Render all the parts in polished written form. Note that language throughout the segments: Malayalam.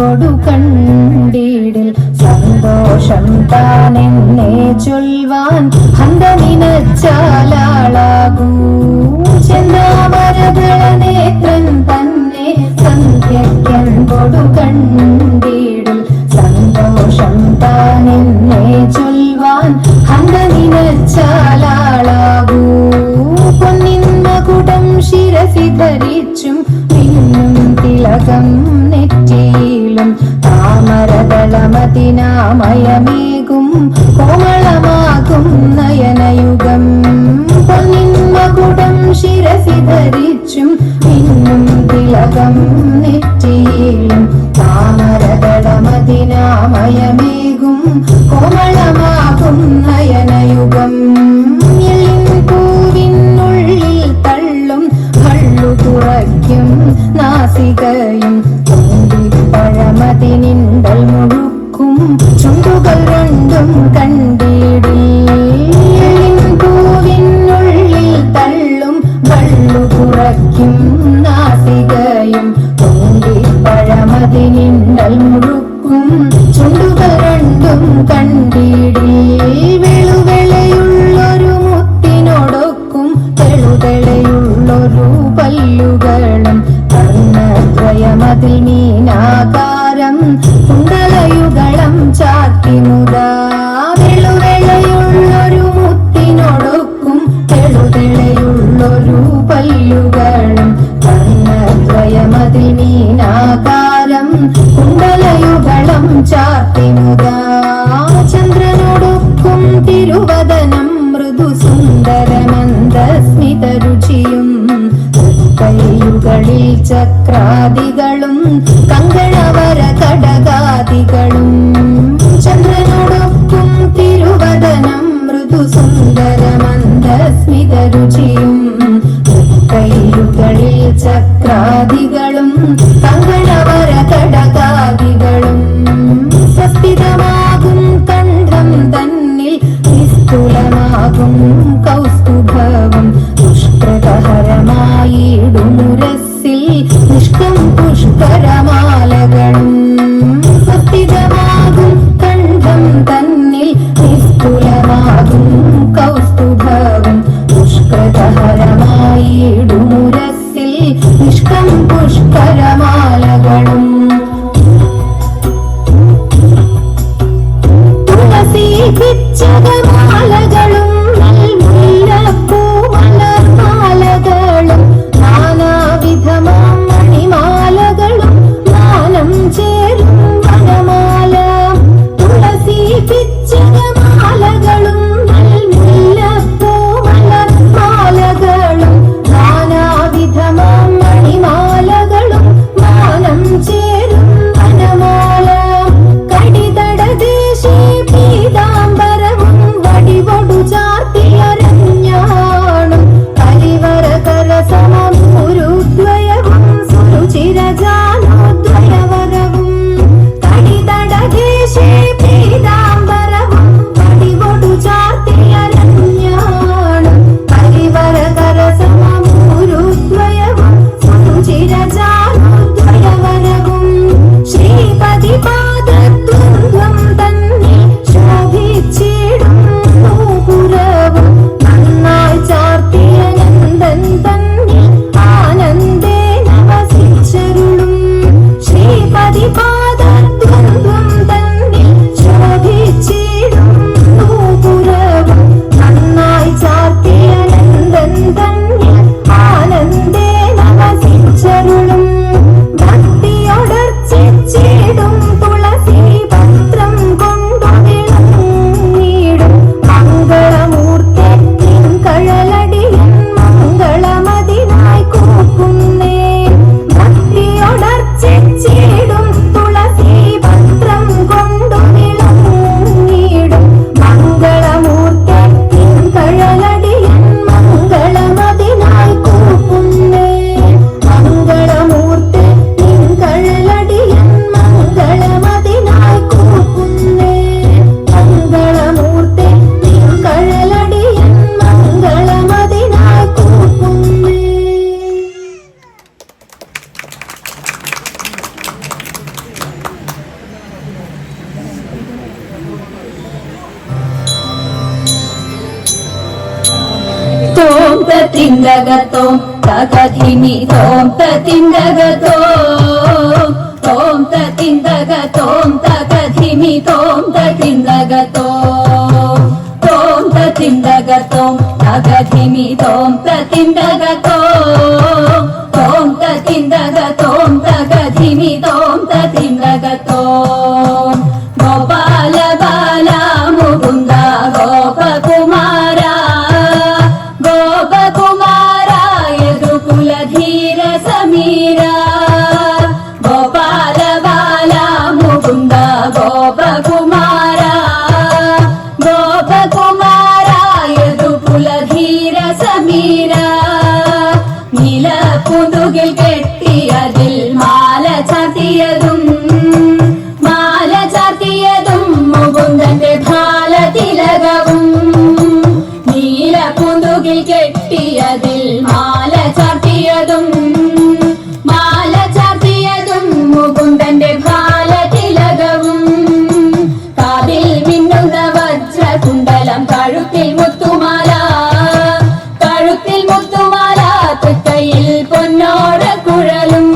കൊടുക്കണ്ടിടിൽ സന്തോഷം താനെന്നെ ചൊൽവാൻ ഹന്ത നിനച്ചാലാളാകൂ ചെന്താമരദള നേത്രൻ തന്നെ സന്ധ്യയ്ക്കൻ കൊടുക്കണ്ടിടിൽ സന്തോഷം താനെന്നെ ചൊൽവാൻ ഹന്ത നിനച്ചാലാളാകൂ പൊന്നിൻ മകുടം ശിരസി ധരിച്ചും പിന്നും തിലകം നെറ്റിയിലും താമരദളമതിനാമയമേകും കോമളമാകും നയനയുഗം പൊന്നിൻ മകുടം ശിരസി ധരിച്ചും പിന്നും തിലകം നെറ്റിയിലും താമരദളമതിനാമയമേകും കോമളമാകും നയനയുഗം പൂവിനുള്ളിൽ തള്ളും കള്ളു തുറയ്ക്കും നാസികയും പഴമതിനിണ്ടൽ മുഴുക്കും ചുണ്ടുകൾ രണ്ടും കണ്ടിടിൽ പൂവിനുള്ളിൽ തള്ളും കള്ളു തുറയ്ക്കും നാസികയും പഴമതിനിണ്ടൽ മുഴുക്കും ചുണ്ടുകൾ രണ്ടും കണ്ടിടിൽ വെളുവെളയുള്ളൊരു മുത്തിനോടൊക്കും തെളുതെളയുള്ളൊരു പല്ലുകളും കർണദ്വയമതിൽ മീനാകാരം കുണ്ടലയുഗളം ചാത്തി മുതാ വെളുവെളയുള്ളൊരു മുത്തിനോടൊക്കും തെളുതെളയുള്ളൊരു പല്ലുകളും കർണദ്വയമതിൽ മീനാകാരം കുണ്ടലയുഗളം ചാത്തി മുതാ ചന്ദ്രനോടൊക്കും തിരുവദനം മൃദു സുന്ദരമന്ദസ്മിതരുചിയും കൈയുകളിൽ ചക്രാദികളും കങ്കണവര കടകാദികളും ചന്ദ്രനോടൊക്കും തിരുവദനം മൃദു സുന്ദരമന്ദസ്മിതരുചിയും കൈയുകളിൽ ചക്രാദികളും കങ്കണവര കടകാദികളും സ്വസ്ഥിതമാകും കണ്ഠം തന്നിൽ നിസ്തുലമാകും കൗസ്തുഭവും പുഷ്കരഹരമായിടുമുരസ്സിൽ നിഷ്കം പുഷ്കരമാലകളും സ്വസ്ഥിതമാകും കണ്ഠം തന്നിൽ നിസ്തുലമാകും കൗസ്തുഭവും പുഷ്കരഹരമായിടുമുരസ്സിൽ നിഷ്കം പുഷ്കരമാലകളും ിച്ചകമാലകളും മുല്ലപ്പൂമലർമാലകളും നാനാവിധമാം മണിമാലകളും നാനം ചേരും വനമാല തുളസി പിച്ചകമാലകളും മുല്ലപ്പൂമലർമാലകളും നാനാവിധമാം മണിമാലകളും നാനം ചേരും വനമാല കടിതടദേശേ പീതാംബരവും വടിവൊടു ചാർത്തിയരഞ്ഞാണും കരിവരകര സമൂരുദ്വയവും സുരുചിരജാനോദ്വയവരവും കടിതടദേശേ പീതാംബരവും വടിവൊടു ചാർത്തിയരഞ്ഞാണും തിന്തകത്തോം തകധിമി തോം തതിന്തകത്തോം തോം തതിന്തകത്തോം തകധിമി തോം തതിന്തകത്തോം തോം തതിന്തകത്തോം തകധിമി തോം തതിന്തകത്തോം തോം തതിന്തകത്തോം തകധിമി തോം തതിന്തകത്തോം ഗോപാല ബാല മുകുന്ദ ഗോപകുമാര ഗോപകുമാര യദുകുലധീര സമീര ഗോപാല ബാല മുകുന്ദ ഗോപകുമാര ഗോപകുമാര യദുകുലധീര സമീര നിലപുതുകിൽ കെട്ടിയതിൽ മാല ചാർത്തിയതും മാല ചാർത്തിയതും മുകുന്ദന്റെ ഭാലതിലകവും നീലപുതുകിൽ കെട്ടിയതിൽ മാല ചാർത്തിയതും മാല ചാർത്തിയതും മുകുന്ദന്റെ ഭാലതിലകവും കാതിൽ മിന്നുന്ന വജ്രകുണ്ടലം കഴുത്തിൽ മുത്തുമാല കഴുത്തിൽ മുത്തുമാല തൃക്കയിൽ പൊന്നോട കുഴലും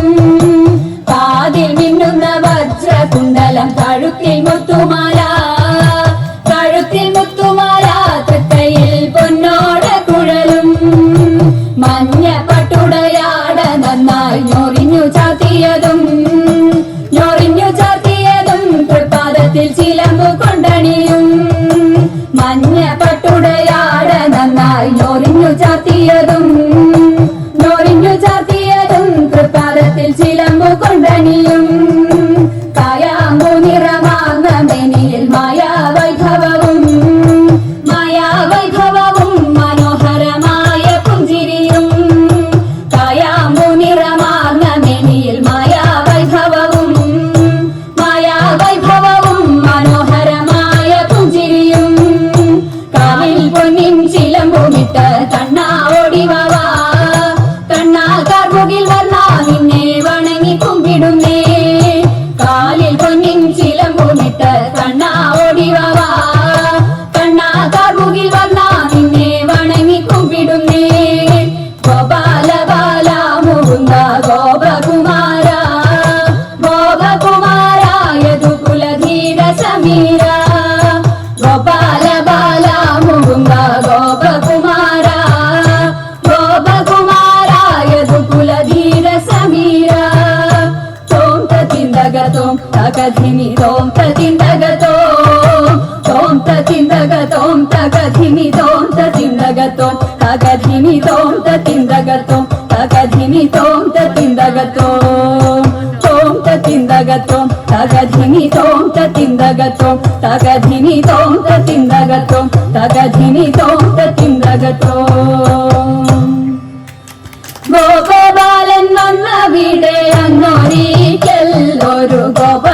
കാതിൽ മിന്നുന്ന വജ്രകുണ്ടലം കഴുത്തിൽ മുത്തുമാല കഴുത്തിൽ മുത്തുമാല തൃക്കയിൽ പൊന്നോട കുഴലും മഞ്ഞ പട്ടുടയാട നന്നായി ഞൊറിഞ്ഞു ചാത്തിയതും ഞൊറിഞ്ഞു ചാത്തിയതും തൃപ്പാദത്തിൽ ചിലമ്പു കൊണ്ടണിയും മഞ്ഞ പട്ടുടയാട നന്നായി ഞൊറിഞ്ഞു ചാത്തിയതും ഞൊറിഞ്ഞു ചാത്തിയതും തൃപ്പാദത്തിൽ ചിലമ്പു കൊണ്ടണിയും കായാമ്പു നിറമാർന്ന മെനിയിൽ മായാവൈഭവവും മായാവൈഭവവും മനോഹരമായ പുഞ്ചിരിയും കായാമ്പു നിറമാർന്ന മെനിയിൽ മായാവൈഭവവും മായാവൈഭവവും മനോഹരമായ പുഞ്ചിരിയും കാലിൽ പൊന്നിൻ ചിലമ്പുമിട്ട് കണ്ണാ ഓടിവാ കണ്ണാ കാർമുകിൽ വർണ്ണ നിന്നെ വണങ്ങി കുമ്പിടുന്നേ കാലിൽ പൊന്നിൻ ചിലമ്പുമിട്ട് കണ്ണാ ഓടിവാ കണ്ണാ കാർമുകിൽ വർണ്ണ നിന്നെ വണങ്ങി കുമ്പിടുന്നേ ഗോപാല ബാല മുകുന്ദ ഗോപകുമാര ഗോപകുമാര യദുകുലധീര സമീര ഗോപാല ബാല മുകുന്ദ ഗോപകുമാര ഗോപകുമാര യദുകുലധീര സമീര തോം തതിന്തകത്തോം തകധിമി തോം തതിന്തകത്തോം തോം തതിന്തകത്തോം തകധിമി തോം തതിന്തകത്തോം തകധിമി തോം തതിന്തകത്തോം തകധിമി തോം തതിന്തകത്തോം തോം തതിന്തകത്തോം തകധിമി തോം തതിന്തകത്തോം തകധിമി തോം തതിന്തകത്തോം തകധിമി തോം തതിന്തകത്തോം ഗോപബാലൻ വന്നവിടെ അങ്ങൊരിക്കൽ ഒരു ഗോപ